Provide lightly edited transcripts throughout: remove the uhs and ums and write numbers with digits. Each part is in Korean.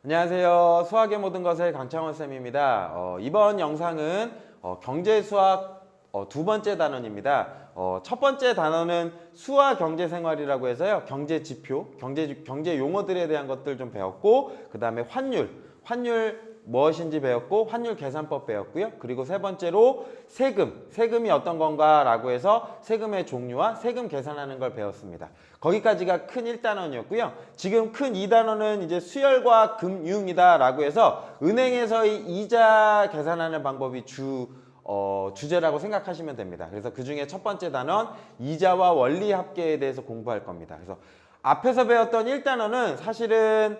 안녕하세요. 수학의 모든 것의 강창원 쌤입니다. 이번 영상은 경제 수학 두 번째 단원입니다. 첫 번째 단원은 수학 경제 생활이라고 해서요. 경제 지표, 경제 용어들에 대한 것들 좀 배웠고, 그 다음에 환율 무엇인지 배웠고, 환율 계산법 배웠고요. 그리고 세 번째로 세금이 어떤 건가라고 해서 세금의 종류와 세금 계산하는 걸 배웠습니다. 거기까지가 큰 1단원이었고요. 지금 큰 2단원은 이제 수열과 금융이다라고 해서 은행에서의 이자 계산하는 방법이 주제라고 생각하시면 됩니다. 그래서 그 중에 첫 번째 단원 이자와 원리 합계에 대해서 공부할 겁니다. 그래서 앞에서 배웠던 1단원은 사실은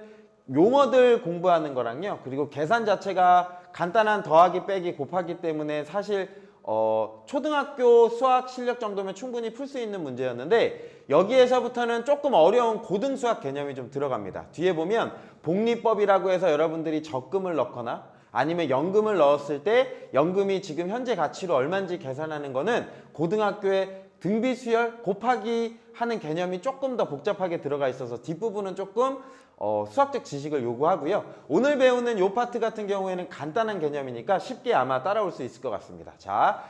용어들 공부하는 거랑요. 그리고 계산 자체가 간단한 더하기 빼기 곱하기 때문에 사실 초등학교 수학 실력 정도면 충분히 풀 수 있는 문제였는데, 여기에서부터는 조금 어려운 고등 수학 개념이 좀 들어갑니다. 뒤에 보면 복리법이라고 해서 여러분들이 적금을 넣거나 아니면 연금을 넣었을 때 연금이 지금 현재 가치로 얼마인지 계산하는 거는 고등학교에 등비 수열 곱하기 하는 개념이 조금 더 복잡하게 들어가 있어서 뒷부분은 조금 수학적 지식을 요구하고요. 오늘 배우는 요 파트 같은 경우에는 간단한 개념이니까 쉽게 아마 따라올 수 있을 것 같습니다. 자,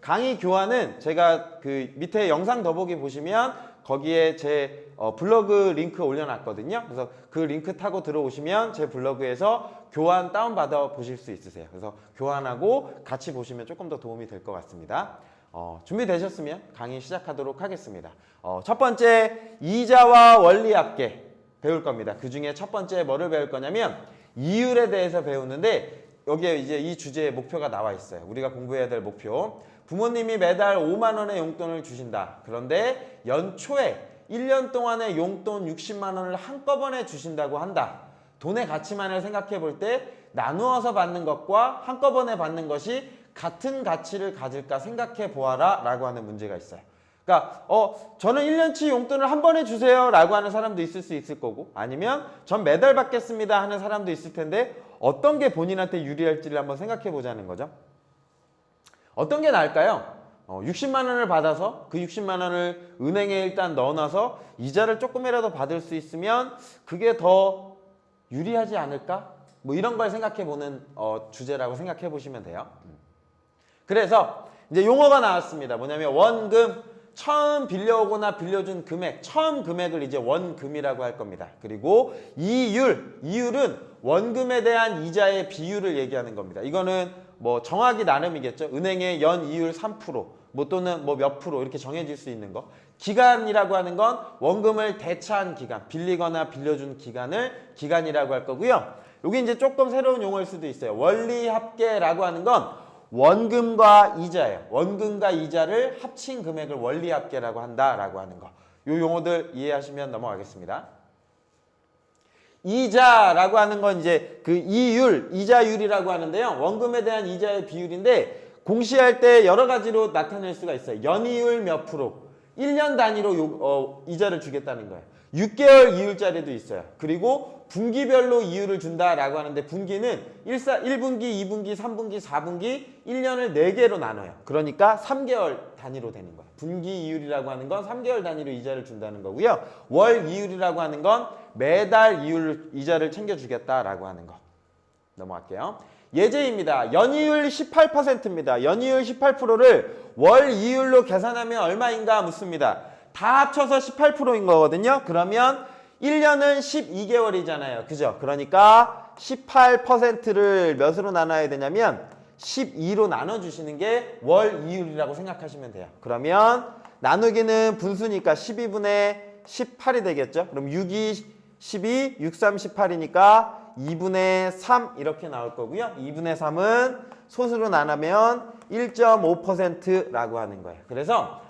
강의 교환은 제가 그 밑에 영상 더보기 보시면 거기에 제 블로그 링크 올려놨거든요. 그래서 그 링크 타고 들어오시면 제 블로그에서 교환 다운받아 보실 수 있으세요. 그래서 교환하고 같이 보시면 조금 더 도움이 될 것 같습니다. 준비되셨으면 강의 시작하도록 하겠습니다. 첫 번째, 이자와 원리 합계 배울 겁니다. 그 중에 첫 번째 뭐를 배울 거냐면 이율에 대해서 배우는데, 여기에 이제 이 주제의 목표가 나와 있어요. 우리가 공부해야 될 목표. 부모님이 매달 5만 원의 용돈을 주신다. 그런데 연초에 1년 동안의 용돈 60만 원을 한꺼번에 주신다고 한다. 돈의 가치만을 생각해 볼 때 나누어서 받는 것과 한꺼번에 받는 것이 같은 가치를 가질까 생각해 보아라 라고 하는 문제가 있어요. 그러니까 저는 1년치 용돈을 한 번에 주세요 라고 하는 사람도 있을 수 있을 거고, 아니면 전 매달 받겠습니다 하는 사람도 있을 텐데, 어떤 게 본인한테 유리할지를 한번 생각해 보자는 거죠. 어떤 게 나을까요? 60만 원을 받아서 그 60만 원을 은행에 일단 넣어놔서 이자를 조금이라도 받을 수 있으면 그게 더 유리하지 않을까? 뭐 이런 걸 생각해 보는 주제라고 생각해 보시면 돼요. 그래서 이제 용어가 나왔습니다. 뭐냐면 원금, 처음 빌려오거나 빌려준 금액, 처음 금액을 이제 원금이라고 할 겁니다. 그리고 이율은 원금에 대한 이자의 비율을 얘기하는 겁니다. 이거는 뭐 정하기 나름이겠죠. 은행의 연 이율 3%, 뭐 또는 뭐 몇 프로 이렇게 정해질 수 있는 거. 기간이라고 하는 건 원금을 대차한 기간, 빌리거나 빌려준 기간이라고 할 거고요. 여기 이제 조금 새로운 용어일 수도 있어요. 원리 합계라고 하는 건 원금과 이자예요. 원금과 이자를 합친 금액을 원리 합계라고 한다라고 하는 거. 요 용어들 이해하시면 넘어가겠습니다. 이자라고 하는 건 이제 그 이자율이라고 하는데요. 원금에 대한 이자의 비율인데, 공시할 때 여러 가지로 나타낼 수가 있어요. 연이율 몇 프로, 1년 단위로 이자를 주겠다는 거예요. 6개월 이율짜리도 있어요. 그리고 분기별로 이율을 준다라고 하는데, 분기는 1분기, 2분기, 3분기, 4분기, 1년을 4개로 나눠요. 그러니까 3개월 단위로 되는 거예요. 분기 이율이라고 하는 건 3개월 단위로 이자를 준다는 거고요. 월 이율이라고 하는 건 매달 이자를 챙겨주겠다라고 하는 거. 넘어갈게요. 예제입니다. 연이율 18%입니다. 연이율 18%를 월 이율로 계산하면 얼마인가 묻습니다. 다 합쳐서 18%인 거거든요. 그러면 1년은 12개월이잖아요. 그죠? 그러니까 18%를 몇으로 나눠야 되냐면 12로 나눠주시는 게 월 이율이라고 생각하시면 돼요. 그러면 나누기는 분수니까 12분의 18이 되겠죠? 그럼 6이 12, 6, 3, 18이니까 2분의 3 이렇게 나올 거고요. 2분의 3은 소수로 나누면 1.5%라고 하는 거예요. 그래서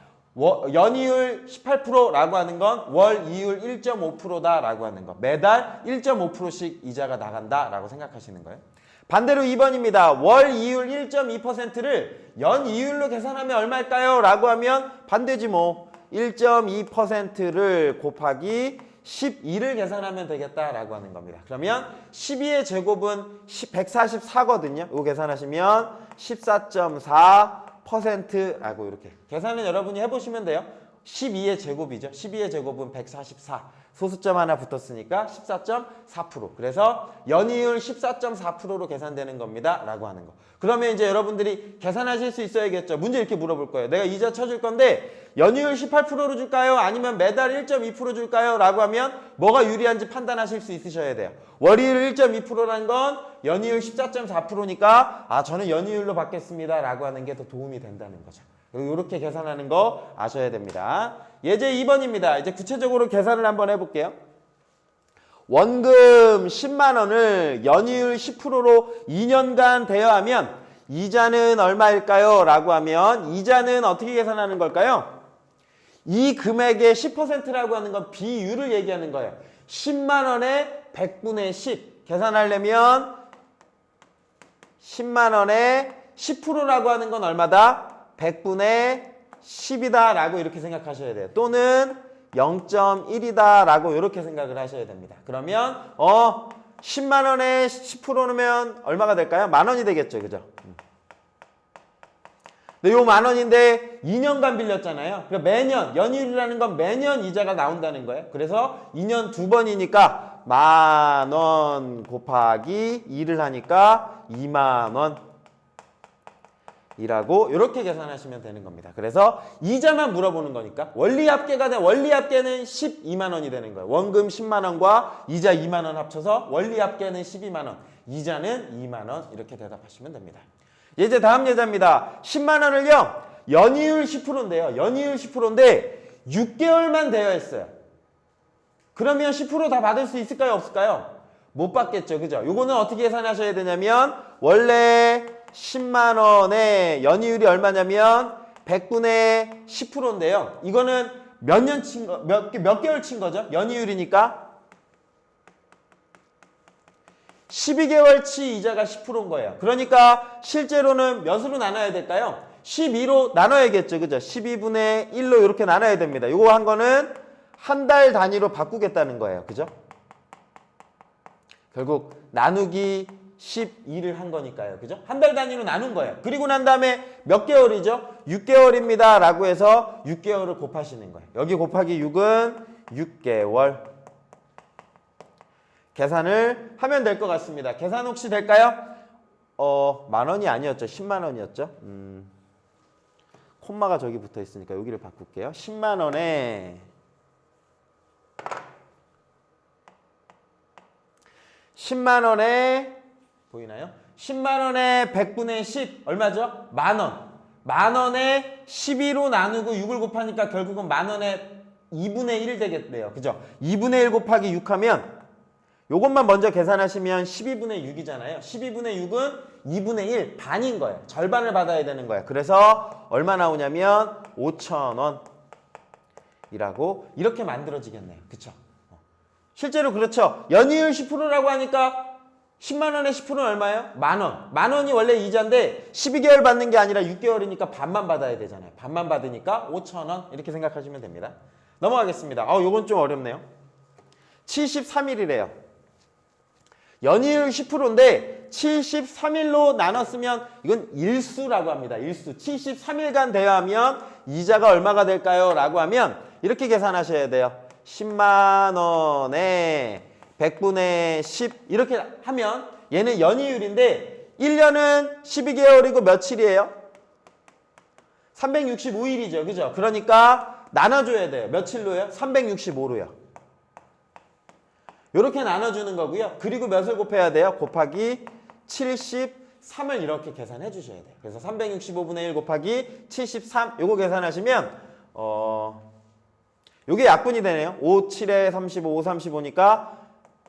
연이율 18%라고 하는 건 월 이율 1.5%다라고 하는 거. 매달 1.5%씩 이자가 나간다라고 생각하시는 거예요. 반대로 2번입니다. 월 이율 1.2%를 연 이율로 계산하면 얼마일까요? 라고 하면 반대지 뭐. 1.2%를 곱하기 12를 계산하면 되겠다라고 하는 겁니다. 그러면 12의 제곱은 144거든요. 이거 계산하시면 14.4%라고 이렇게 계산은 여러분이 해보시면 돼요. 12의 제곱이죠. 12의 제곱은 144. 소수점 하나 붙었으니까 14.4%. 그래서 연이율 14.4%로 계산되는 겁니다. 라고 하는 거. 그러면 이제 여러분들이 계산하실 수 있어야겠죠. 문제 이렇게 물어볼 거예요. 내가 이자 쳐줄 건데 연이율 18%로 줄까요? 아니면 매달 1.2% 줄까요? 라고 하면 뭐가 유리한지 판단하실 수 있으셔야 돼요. 월이율 1.2%라는 건 연이율 14.4%니까 저는 연이율로 받겠습니다. 라고 하는 게 더 도움이 된다는 거죠. 이렇게 계산하는 거 아셔야 됩니다. 예제 2번입니다. 이제 구체적으로 계산을 한번 해볼게요. 원금 10만 원을 연이율 10%로 2년간 대여하면 이자는 얼마일까요? 라고 하면 이자는 어떻게 계산하는 걸까요? 이 금액의 10%라고 하는 건 비율을 얘기하는 거예요. 10만 원에 100분의 10 계산하려면 10만 원에 10%라고 하는 건 얼마다? 100분의 10이다 라고 이렇게 생각하셔야 돼요. 또는 0.1이다 라고 이렇게 생각을 하셔야 됩니다. 그러면 10만 원에 10%면 얼마가 될까요? 만 원이 되겠죠. 그죠? 근데 요 만 원인데 2년간 빌렸잖아요. 그러니까 매년 연이율이라는 건 매년 이자가 나온다는 거예요. 그래서 2년 2번이니까 만 원 곱하기 2를 하니까 2만 원 이라고 이렇게 계산하시면 되는 겁니다. 그래서 이자만 물어보는 거니까 원리합계가 돼. 원리합계는 12만 원이 되는 거예요. 원금 10만 원과 이자 2만 원 합쳐서 원리합계는 12만 원, 이자는 2만 원 이렇게 대답하시면 됩니다. 예제 다음 예제입니다. 10만 원을요. 연이율 10%인데요. 연이율 10%인데 6개월만 대여했어요. 그러면 10% 다 받을 수 있을까요? 없을까요? 못 받겠죠. 그죠? 요거는 어떻게 계산하셔야 되냐면 원래 10만 원의 연이율이 얼마냐면 100분의 10%인데요. 이거는 몇 년 친 거, 몇 개월 친 거죠? 연이율이니까 12개월치 이자가 10%인 거예요. 그러니까 실제로는 몇으로 나눠야 될까요? 12로 나눠야겠죠. 그죠? 12분의 1로 이렇게 나눠야 됩니다. 요거 한 거는 한 달 단위로 바꾸겠다는 거예요. 그죠? 결국 나누기 12를 한 거니까요. 그죠? 한 달 단위로 나눈 거예요. 그리고 난 다음에 몇 개월이죠? 6개월입니다. 라고 해서 6개월을 곱하시는 거예요. 여기 곱하기 6은 6개월. 계산을 하면 될 것 같습니다. 계산 혹시 될까요? 만 원이 아니었죠. 10만 원이었죠. 콤마가 저기 붙어 있으니까 여기를 바꿀게요. 10만 원에 10만 원에 보이나요? 10만 원에 100분의 10 얼마죠? 만 원. 만 원에 12로 나누고 6을 곱하니까 결국은 만 원에 2분의 1 되겠네요. 그죠? 2분의 1 곱하기 6 하면 요것만 먼저 계산하시면 12분의 6이잖아요. 12분의 6은 2분의 1 반인 거예요. 절반을 받아야 되는 거예요. 그래서 얼마 나오냐면 5,000원 이라고 이렇게 만들어지겠네요. 그쵸? 실제로 그렇죠. 연이율 10%라고 하니까 10만 원에 10%는 얼마예요? 만 원. 만 원이 원래 이자인데 12개월 받는 게 아니라 6개월이니까 반만 받아야 되잖아요. 반만 받으니까 5,000원 이렇게 생각하시면 됩니다. 넘어가겠습니다. 요건 좀 어렵네요. 73일이래요. 연이율 10%인데 73일로 나눴으면 이건 일수라고 합니다. 일수. 73일간 대여하면 이자가 얼마가 될까요? 라고 하면 이렇게 계산하셔야 돼요. 10만 원에 100분의 10 이렇게 하면 얘는 연이율인데 1년은 12개월이고 며칠이에요? 365일이죠. 그죠? 그러니까 나눠줘야 돼요. 며칠로요? 365로요. 이렇게 나눠주는 거고요. 그리고 몇을 곱해야 돼요? 곱하기 73을 이렇게 계산해 주셔야 돼요. 그래서 365분의 1 곱하기 73 요거 계산하시면 요게 약분이 되네요. 5, 7에 35, 5, 35니까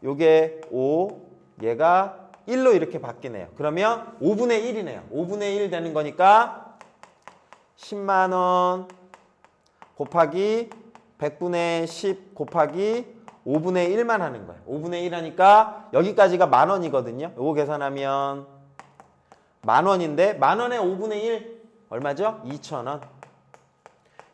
요게 5, 얘가 1로 이렇게 바뀌네요. 그러면 5분의 1이네요. 5분의 1 되는 거니까 10만 원 곱하기 100분의 10 곱하기 5분의 1만 하는 거예요. 5분의 1 하니까 여기까지가 만 원이거든요. 요거 계산하면 만 원인데 만 원에 5분의 1 얼마죠? 2,000원.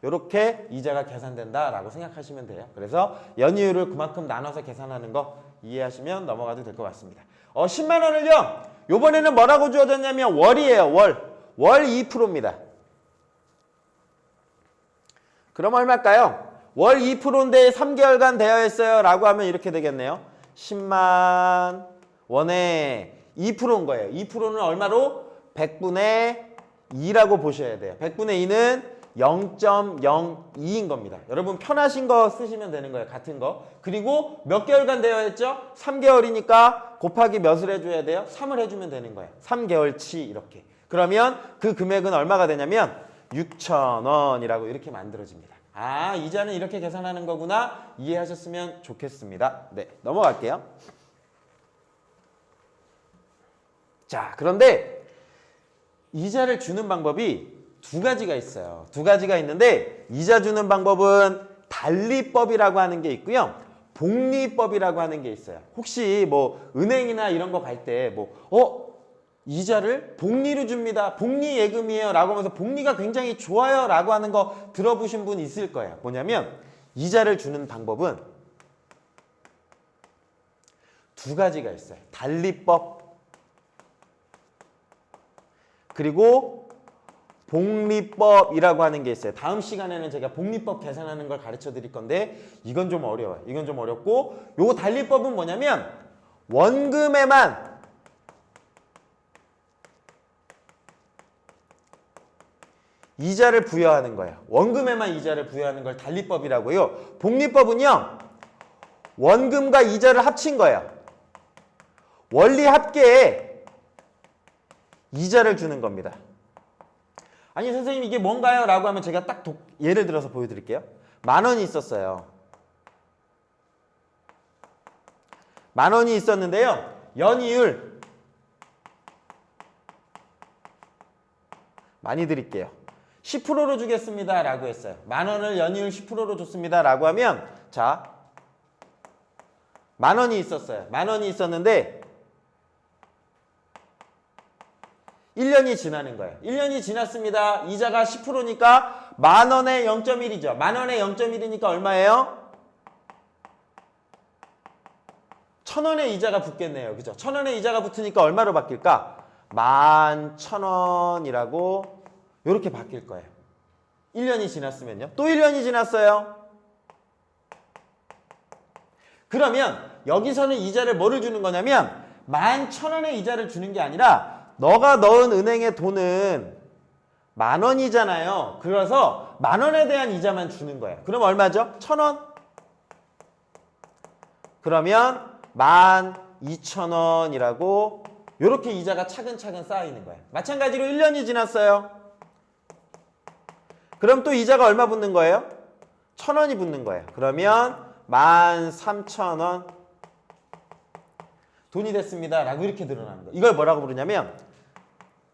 요렇게 이자가 계산된다라고 생각하시면 돼요. 그래서 연이율을 그만큼 나눠서 계산하는 거 이해하시면 넘어가도 될 것 같습니다. 10만 원을요. 요번에는 뭐라고 주어졌냐면 월이에요. 월 2%입니다. 그럼 얼마일까요? 월 2%인데 3개월간 되어 있어요 라고 하면 이렇게 되겠네요. 10만 원에 2%인 거예요. 2%는 얼마로? 100분의 2라고 보셔야 돼요. 100분의 2는 0.02인 겁니다. 여러분 편하신 거 쓰시면 되는 거예요. 같은 거. 그리고 몇 개월간 되어 있죠? 3개월이니까 곱하기 몇을 해줘야 돼요? 3을 해주면 되는 거예요. 3개월치 이렇게. 그러면 그 금액은 얼마가 되냐면 6,000원이라고 이렇게 만들어집니다. 아, 이자는 이렇게 계산하는 거구나. 이해하셨으면 좋겠습니다. 네, 넘어갈게요. 자, 그런데 이자를 주는 방법이 두 가지가 있어요. 두 가지가 있는데 이자 주는 방법은 달리법이라고 하는 게 있고요. 복리법이라고 하는 게 있어요. 혹시 뭐 은행이나 이런 거 갈 때 뭐 이자를 복리로 줍니다. 복리 예금이에요 라고 하면서 복리가 굉장히 좋아요 라고 하는 거 들어보신 분 있을 거예요. 뭐냐면 이자를 주는 방법은 두 가지가 있어요. 달리법 그리고 복리법이라고 하는 게 있어요. 다음 시간에는 제가 복리법 계산하는 걸 가르쳐 드릴 건데 이건 좀 어려워요. 이건 좀 어렵고 요 달리법은 뭐냐면 원금에만 이자를 부여하는 거예요. 원금에만 이자를 부여하는 걸 달리법이라고요. 복리법은요. 원금과 이자를 합친 거예요. 원리 합계에 이자를 주는 겁니다. 아니 선생님 이게 뭔가요? 라고 하면 제가 딱 예를 들어서 보여드릴게요. 10,000원이 있었어요. 10,000원이 있었는데요. 연이율 많이 드릴게요. 10%로 주겠습니다 라고 했어요. 10,000원을 연이율 10%로 줬습니다 라고 하면 자 10,000원이 있었어요. 10,000원이 있었는데 1년이 지나는 거예요. 1년이 지났습니다. 이자가 10%니까 10,000원에 0.1이죠. 10,000원에 0.1이니까 얼마예요? 1,000원의 이자가 붙겠네요. 그죠? 1,000원의 이자가 붙으니까 얼마로 바뀔까? 11,000원이라고 이렇게 바뀔 거예요. 1년이 지났으면요. 또 1년이 지났어요. 그러면 여기서는 이자를 뭐를 주는 거냐면 11,000원의 이자를 주는 게 아니라 너가 넣은 은행의 돈은 10,000원이잖아요. 그래서 10,000원에 대한 이자만 주는 거예요. 그럼 얼마죠? 1,000원. 그러면 12,000원이라고 이렇게 이자가 차근차근 쌓이는 거예요. 마찬가지로 1년이 지났어요. 그럼 또 이자가 얼마 붙는 거예요? 1,000원이 붙는 거예요. 그러면 13,000원 돈이 됐습니다 라고 이렇게 늘어나는 거예요. 이걸 뭐라고 부르냐면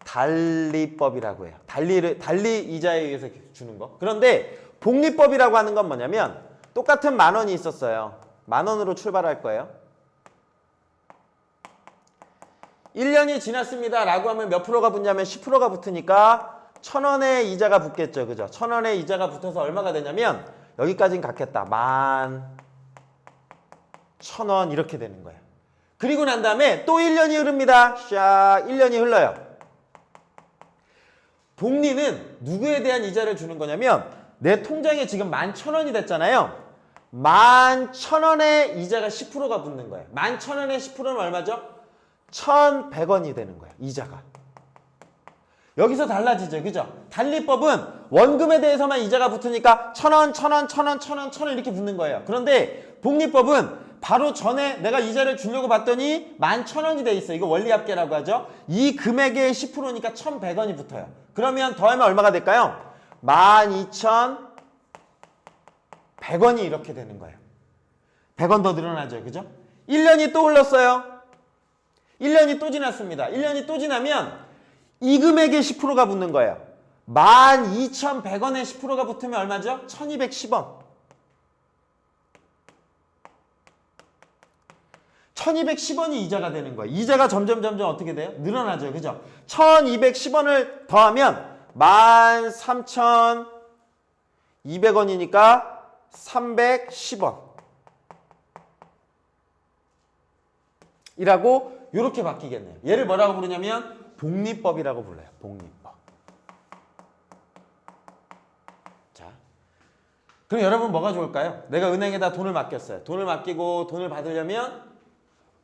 달리법이라고 해요. 달리 이자에 의해서 주는 거. 그런데 복리법이라고 하는 건 뭐냐면 똑같은 10,000원이 있었어요. 10,000원으로 출발할 거예요. 1년이 지났습니다 라고 하면 몇 프로가 붙냐면 10%가 붙으니까 1,000원의 이자가 붙겠죠. 그죠? 1,000원의 이자가 붙어서 얼마가 되냐면 여기까지는 갔겠다. 11,000원 이렇게 되는 거예요. 그리고 난 다음에 또 1년이 흐릅니다. 샥 1년이 흘러요. 복리는 누구에 대한 이자를 주는 거냐면 내 통장에 지금 11,000원이 됐잖아요. 11,000원의 이자가 10%가 붙는 거예요. 11,000원의 10%는 얼마죠? 1,100원이 되는 거예요. 이자가. 여기서 달라지죠. 그죠? 달리법은 원금에 대해서만 이자가 붙으니까 1,000원, 1,000원, 1,000원, 1,000원, 1,000원 이렇게 붙는 거예요. 그런데 복리법은 바로 전에 내가 이자를 주려고 봤더니 11,000원이 돼 있어. 이거 원리합계라고 하죠. 이 금액의 10%니까 1,100원이 붙어요. 그러면 더하면 얼마가 될까요? 12,100원이 이렇게 되는 거예요. 100원 더 늘어나죠. 그죠? 1년이 또 흘렀어요. 1년이 또 지났습니다. 1년이 또 지나면 이 금액의 10%가 붙는 거예요. 12,100원에 10%가 붙으면 얼마죠? 1,210원. 1,210원이 이자가 되는 거예요. 이자가 점점 어떻게 돼요? 늘어나죠. 그죠? 1,210원을 더하면 13,200원이니까 310원. 이라고 이렇게 바뀌겠네요. 얘를 뭐라고 부르냐면 복리법이라고 불러요. 복리법. 자, 그럼 여러분 뭐가 좋을까요? 내가 은행에다 돈을 맡겼어요. 돈을 맡기고 돈을 받으려면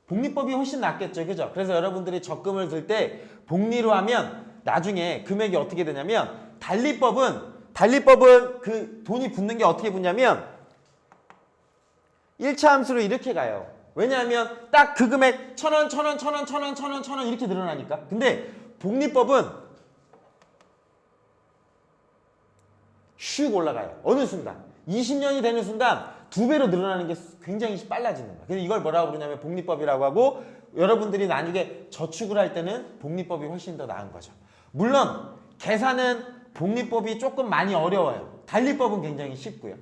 복리법이 훨씬 낫겠죠. 그죠? 그래서 여러분들이 적금을 들 때 복리로 하면 나중에 금액이 어떻게 되냐면 달리법은 그 돈이 붙는 게 어떻게 붙냐면 1차 함수로 이렇게 가요. 왜냐하면 딱 그 금액 1,000원, 1,000원, 1,000원, 1,000원, 1,000원, 1,000원 이렇게 늘어나니까. 근데 복리법은 슉 올라가요. 어느 순간 20년이 되는 순간 2배로 늘어나는 게 굉장히 빨라지는 거예요. 그래서 이걸 뭐라고 부르냐면 복리법이라고 하고 여러분들이 나중에 저축을 할 때는 복리법이 훨씬 더 나은 거죠. 물론 계산은 복리법이 조금 많이 어려워요. 달리법은 굉장히 쉽고요.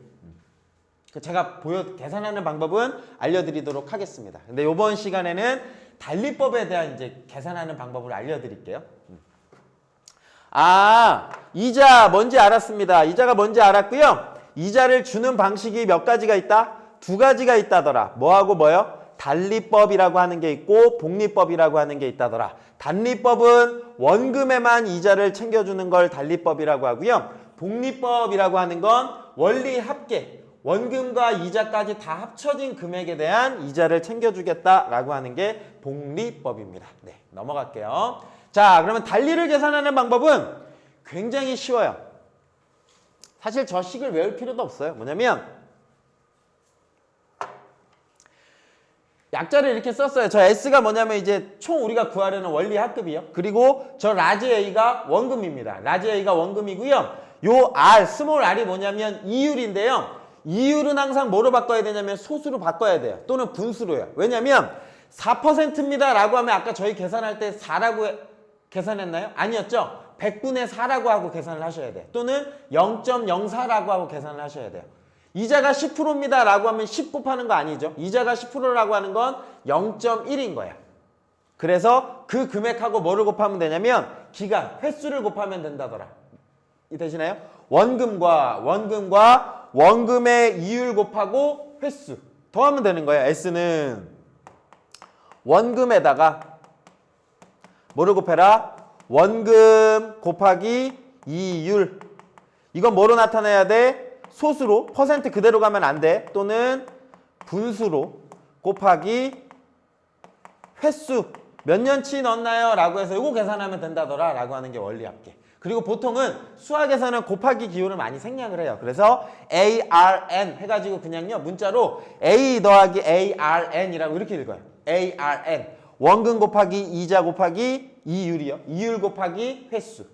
제가 계산하는 방법은 알려드리도록 하겠습니다. 근데 이번 시간에는 달리법에 대한 이제 계산하는 방법을 알려드릴게요. 이자 뭔지 알았습니다. 이자가 뭔지 알았고요. 이자를 주는 방식이 몇 가지가 있다? 2가지가 있다더라. 뭐하고 뭐요? 달리법이라고 하는 게 있고 복리법이라고 하는 게 있다더라. 달리법은 원금에만 이자를 챙겨주는 걸 달리법이라고 하고요. 복리법이라고 하는 건 원리 합계, 원금과 이자까지 다 합쳐진 금액에 대한 이자를 챙겨주겠다라고 하는 게 복리법입니다. 네, 넘어갈게요. 자, 그러면 달리를 계산하는 방법은 굉장히 쉬워요. 사실 저 식을 외울 필요도 없어요. 뭐냐면 약자를 이렇게 썼어요. 저 S가 뭐냐면 이제 총 우리가 구하려는 원리 합급이요. 그리고 저 라지 A가 원금입니다. 라지 A가 원금이고요. 요 R, 스몰 r이 뭐냐면 이율인데요. 이율은 항상 뭐로 바꿔야 되냐면 소수로 바꿔야 돼요. 또는 분수로요. 왜냐면 4%입니다 라고 하면 아까 저희 계산할 때 4라고 계산했나요? 아니었죠? 100분의 4라고 하고 계산을 하셔야 돼요. 또는 0.04라고 하고 계산을 하셔야 돼요. 이자가 10%입니다 라고 하면 10 곱하는 거 아니죠. 이자가 10%라고 하는 건 0.1인 거야. 그래서 그 금액하고 뭐를 곱하면 되냐면 기간, 횟수를 곱하면 된다더라. 이 되시나요? 원금과 원금의 이율 곱하고 횟수 더하면 되는 거예요. S는 원금에다가 뭐를 곱해라? 원금 곱하기 이율. 이건 뭐로 나타내야 돼? 소수로, 퍼센트 그대로 가면 안 돼. 또는 분수로 곱하기 횟수. 몇 년치 넣었나요? 라고 해서 이거 계산하면 된다더라 라고 하는 게 원리 합계. 그리고 보통은 수학에서는 곱하기 기호를 많이 생략을 해요. 그래서 ARN 해가지고 그냥요 문자로 A 더하기 ARN이라고 이렇게 읽어요. ARN. 원금 곱하기 이자 곱하기 이율이요. 이율 곱하기 횟수.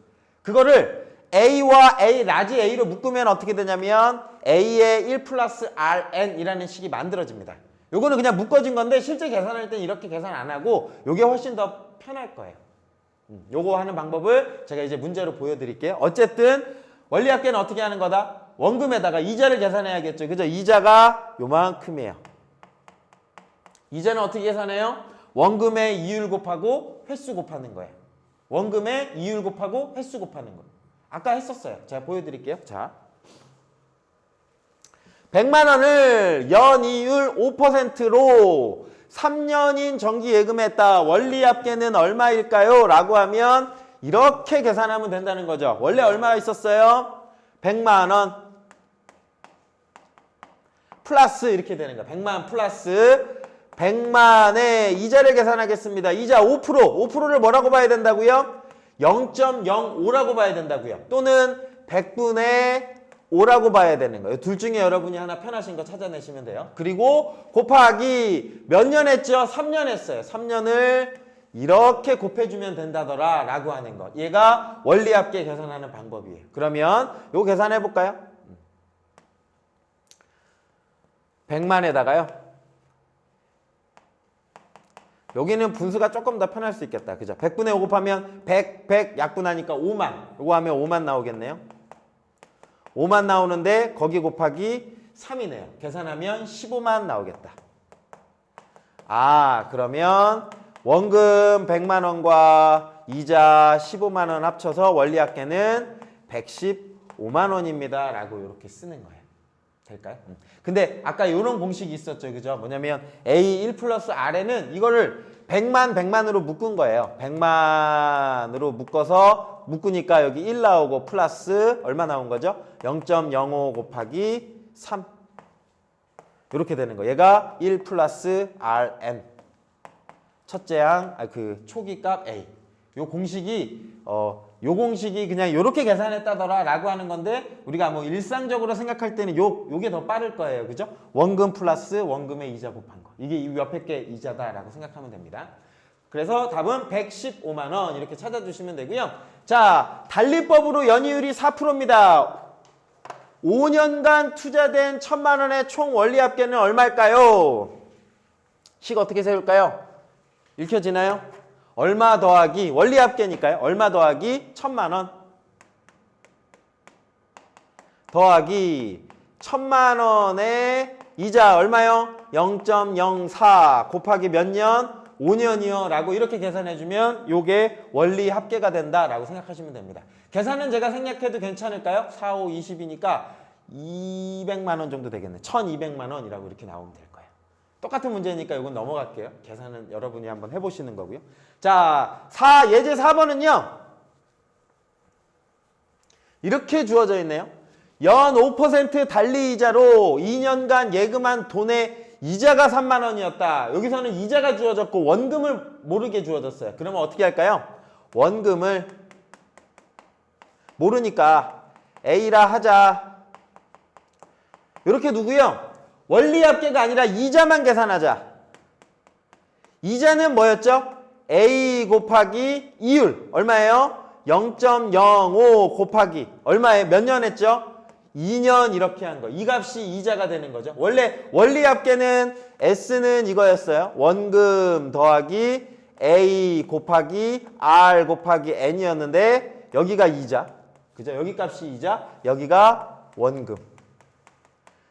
그거를 A와 A, 라지 A로 묶으면 어떻게 되냐면 A의 1 플러스 RN이라는 식이 만들어집니다. 요거는 그냥 묶어진 건데 실제 계산할 땐 이렇게 계산 안 하고 요게 훨씬 더 편할 거예요. 요거 하는 방법을 제가 이제 문제로 보여드릴게요. 어쨌든 원리합계는 어떻게 하는 거다? 원금에다가 이자를 계산해야겠죠. 그죠? 이자가 요만큼이에요. 이자는 어떻게 계산해요? 원금의 이율 곱하고 횟수 곱하는 거예요. 원금의 이율 곱하고 횟수 곱하는 거예요. 아까 했었어요. 제가 보여드릴게요. 자, 100만 원을 연이율 5%로 3년인 정기 예금했다. 원리 합계는 얼마일까요? 라고 하면 이렇게 계산하면 된다는 거죠. 원래 얼마 있었어요? 100만 원 플러스 이렇게 되는 거야. 100만 원 플러스 100만에 이자를 계산하겠습니다. 이자 5%를 뭐라고 봐야 된다고요? 0.05라고 봐야 된다고요. 또는 100분의 5라고 봐야 되는 거예요. 둘 중에 여러분이 하나 편하신 거 찾아내시면 돼요. 그리고 곱하기 몇 년 했죠? 3년 했어요. 3년을 이렇게 곱해주면 된다더라 라고 하는 것. 얘가 원리합계 계산하는 방법이에요. 그러면 이거 계산해 볼까요? 100만에다가요. 여기는 분수가 조금 더 편할 수 있겠다. 그죠? 100분의 5 곱하면 100 약분하니까 5만. 이거 하면 5만 나오겠네요. 5만 나오는데 거기 곱하기 3이네요. 계산하면 15만 나오겠다. 그러면 원금 100만 원과 이자 15만 원 합쳐서 원리합계는 115만 원입니다. 라고 이렇게 쓰는 거예요. 될까요? 근데 아까 이런 공식이 있었죠. 그죠? 뭐냐면 A 1 플러스 R에는 이거를 100만으로 묶은 거예요. 100만으로 묶으니까 여기 1 나오고 플러스 얼마 나온 거죠? 0.05 곱하기 3 이렇게 되는 거. 얘가 1 플러스 Rn 첫째 항 그 초기 값 A. 요 공식이 요 공식이 그냥 요렇게 계산했다더라 라고 하는 건데 우리가 뭐 일상적으로 생각할 때는 요게 더 빠를 거예요. 그죠? 원금 플러스 원금의 이자 곱한 거. 이게 이 옆에 게 이자다라고 생각하면 됩니다. 그래서 답은 115만 원 이렇게 찾아주시면 되고요. 자, 달리법으로 연이율이 4%입니다. 5년간 투자된 1,000만 원의 총 원리 합계는 얼마일까요? 식 어떻게 세울까요? 읽혀지나요? 얼마 더하기 원리 합계니까요. 얼마 더하기 1,000만 원 더하기 1,000만 원의 이자 얼마요? 0.04 곱하기 몇 년? 5년이요 라고 이렇게 계산해주면 요게 원리 합계가 된다라고 생각하시면 됩니다. 계산은 제가 생략해도 괜찮을까요? 4, 5, 20이니까 200만 원 정도 되겠네. 1,200만 원이라고 이렇게 나오면 될 거예요. 똑같은 문제니까 이건 넘어갈게요. 계산은 여러분이 한번 해보시는 거고요. 자, 예제 4번은요. 이렇게 주어져 있네요. 연 5% 달리이자로 2년간 예금한 돈의 이자가 3만 원이었다. 여기서는 이자가 주어졌고 원금을 모르게 주어졌어요. 그러면 어떻게 할까요? 원금을 모르니까 A라 하자. 이렇게 두고요. 원리 합계가 아니라 이자만 계산하자. 이자는 뭐였죠? A 곱하기 이율. 얼마예요? 0.05 곱하기. 얼마에 몇 년 했죠? 2년 이렇게 한 거. 이 값이 이자가 되는 거죠. 원래 원리 합계는 S는 이거였어요. 원금 더하기 A 곱하기 R 곱하기 N이었는데 여기가 이자. 그죠? 여기 값이 이자, 여기가 원금.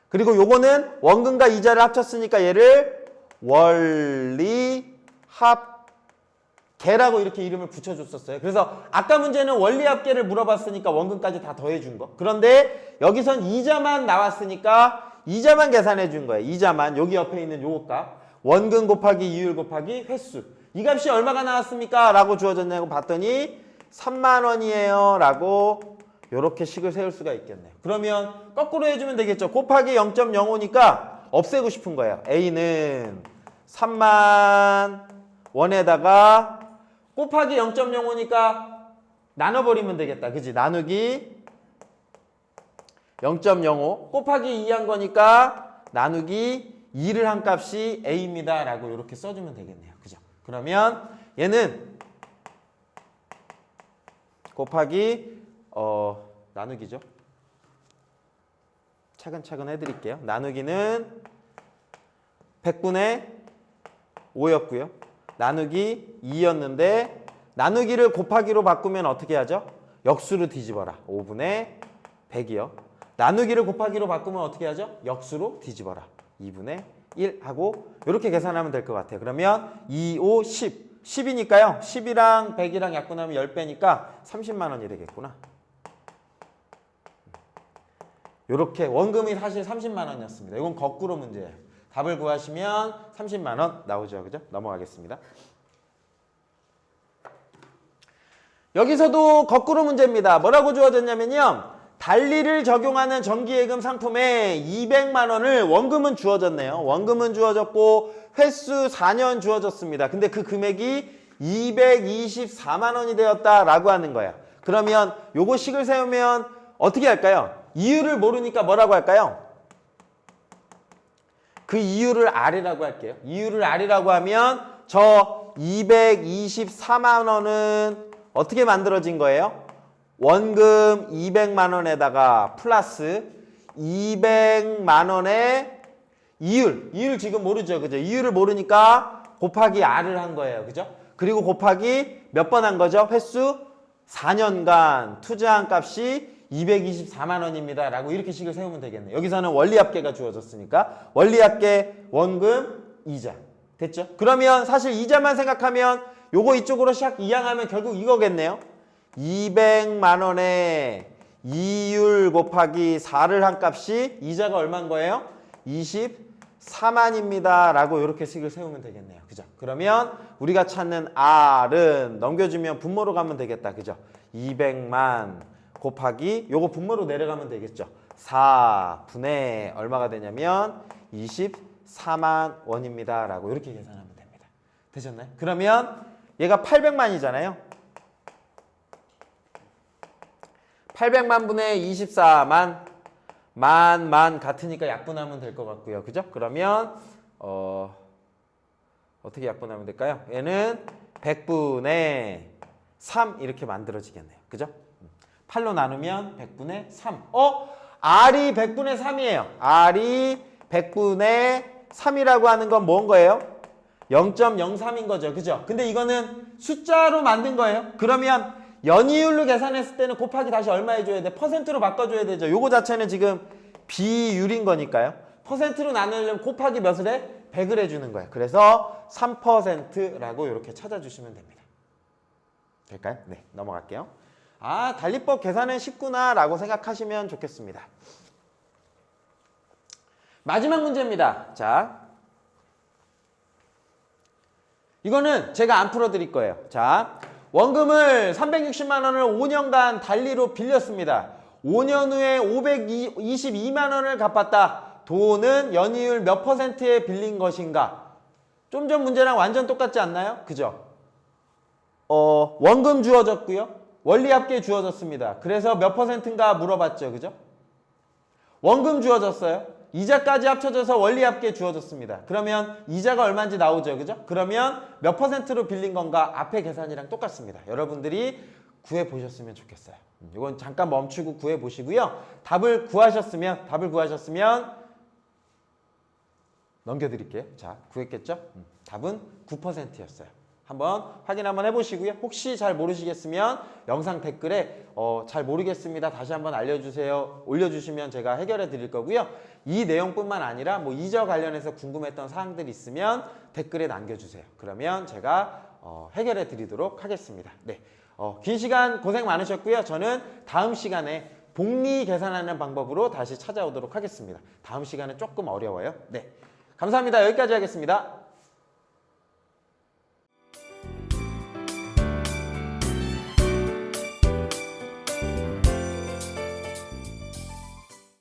그리고 요거는 원금과 이자를 합쳤으니까 얘를 원리 합계라고 이렇게 이름을 붙여줬었어요. 그래서 아까 문제는 원리 합계를 물어봤으니까 원금까지 다 더해준 거. 그런데 여기선 이자만 나왔으니까 이자만 계산해 준 거예요. 이자만 여기 옆에 있는 요거 값. 원금 곱하기 이율 곱하기 횟수. 이 값이 얼마가 나왔습니까? 라고 주어졌냐고 봤더니 3만 원이에요. 라고 요렇게 식을 세울 수가 있겠네요. 그러면 거꾸로 해주면 되겠죠. 곱하기 0.05니까 없애고 싶은 거예요. A는 3만 원에다가 곱하기 0.05니까 나눠버리면 되겠다. 그지? 나누기 0.05 곱하기 2 한 거니까 나누기 2를 한 값이 A입니다. 라고 이렇게 써주면 되겠네요. 그죠? 그러면 얘는 곱하기 나누기죠. 차근차근 해드릴게요. 나누기는 100분의 5였고요. 나누기 2였는데 나누기를 곱하기로 바꾸면 어떻게 하죠? 역수로 뒤집어라. 5분의 100이요. 나누기를 곱하기로 바꾸면 어떻게 하죠? 역수로 뒤집어라. 2분의 1 하고 이렇게 계산하면 될 것 같아요. 그러면 2, 5, 10. 10이니까요. 10이랑 100이랑 약분하면 10배니까 30만 원이 되겠구나. 이렇게 원금이 사실 30만 원이었습니다. 이건 거꾸로 문제예요. 답을 구하시면 30만 원 나오죠. 그죠? 넘어가겠습니다. 여기서도 거꾸로 문제입니다. 뭐라고 주어졌냐면요. 달리를 적용하는 정기예금 상품에 200만 원을 원금은 주어졌네요. 원금은 주어졌고 횟수 4년 주어졌습니다. 근데 그 금액이 224만 원이 되었다라고 하는 거예요. 그러면 요거 식을 세우면 어떻게 할까요? 이유를 모르니까 뭐라고 할까요? 그 이유를 R이라고 할게요. 이유를 R이라고 하면 저 224만 원은 어떻게 만들어진 거예요? 원금 200만 원에다가 플러스 200만 원의 이율 지금 모르죠. 그죠? 이율을 모르니까 곱하기 R을 한 거예요. 그죠? 그리고 곱하기 몇 번 한 거죠? 횟수 4년간 투자한 값이 224만 원입니다. 라고 이렇게 식을 세우면 되겠네요. 여기서는 원리합계가 주어졌으니까 원리합계, 원금, 이자. 됐죠? 그러면 사실 이자만 생각하면 요거 이쪽으로 샥 이항하면 결국 이거겠네요. 200만 원에 이율 곱하기 4를 한 값이 이자가 얼마인 거예요? 24만입니다. 라고 이렇게 식을 세우면 되겠네요. 그죠? 그러면 우리가 찾는 R은 넘겨주면 분모로 가면 되겠다. 그죠? 200만 곱하기 요거 분모로 내려가면 되겠죠. 4분의 얼마가 되냐면 24만 원입니다. 라고 이렇게 계산하면 됩니다. 되셨나요? 그러면 얘가 800만이잖아요. 800만 분의 24만 만 같으니까 약분하면 될 것 같고요. 그죠? 그러면 어떻게 약분하면 될까요? 얘는 100분의 3 이렇게 만들어지겠네요. 그죠? 8로 나누면 100분의 3. R이 100분의 3이에요. R이 100분의 3이라고 하는 건 뭔 거예요? 0.03인 거죠. 그죠? 근데 이거는 숫자로 만든 거예요. 그러면 연이율로 계산했을 때는 곱하기 다시 얼마 해줘야 돼? 퍼센트로 바꿔줘야 되죠. 요거 자체는 지금 비율인 거니까요. 퍼센트로 나누려면 곱하기 몇을 해? 100을 해주는 거예요. 그래서 3%라고 이렇게 찾아주시면 됩니다. 될까요? 네, 넘어갈게요. 아, 달리법 계산은 쉽구나 라고 생각하시면 좋겠습니다. 마지막 문제입니다. 자, 이거는 제가 안 풀어드릴 거예요. 자, 원금을 360만 원을 5년간 달리로 빌렸습니다. 5년 후에 522만 원을 갚았다. 돈은 연이율 몇 %에 빌린 것인가? 좀 전 문제랑 완전 똑같지 않나요? 그죠? 원금 주어졌고요. 원리합계 주어졌습니다. 그래서 몇 %인가 물어봤죠. 그죠? 원금 주어졌어요. 이자까지 합쳐져서 원리합계 주어졌습니다. 그러면 이자가 얼마인지 나오죠. 그죠? 그러면 몇 %로 빌린 건가? 앞에 계산이랑 똑같습니다. 여러분들이 구해보셨으면 좋겠어요. 이건 잠깐 멈추고 구해보시고요. 답을 구하셨으면 넘겨드릴게요. 자, 구했겠죠? 답은 9%였어요. 한번 확인 한번 해보시고요. 혹시 잘 모르시겠으면 영상 댓글에 잘 모르겠습니다. 다시 한번 알려주세요. 올려주시면 제가 해결해 드릴 거고요. 이 내용뿐만 아니라 뭐 이저 관련해서 궁금했던 사항들이 있으면 댓글에 남겨주세요. 그러면 제가 해결해 드리도록 하겠습니다. 네, 긴 시간 고생 많으셨고요. 저는 다음 시간에 복리 계산하는 방법으로 다시 찾아오도록 하겠습니다. 다음 시간은 조금 어려워요. 네, 감사합니다. 여기까지 하겠습니다.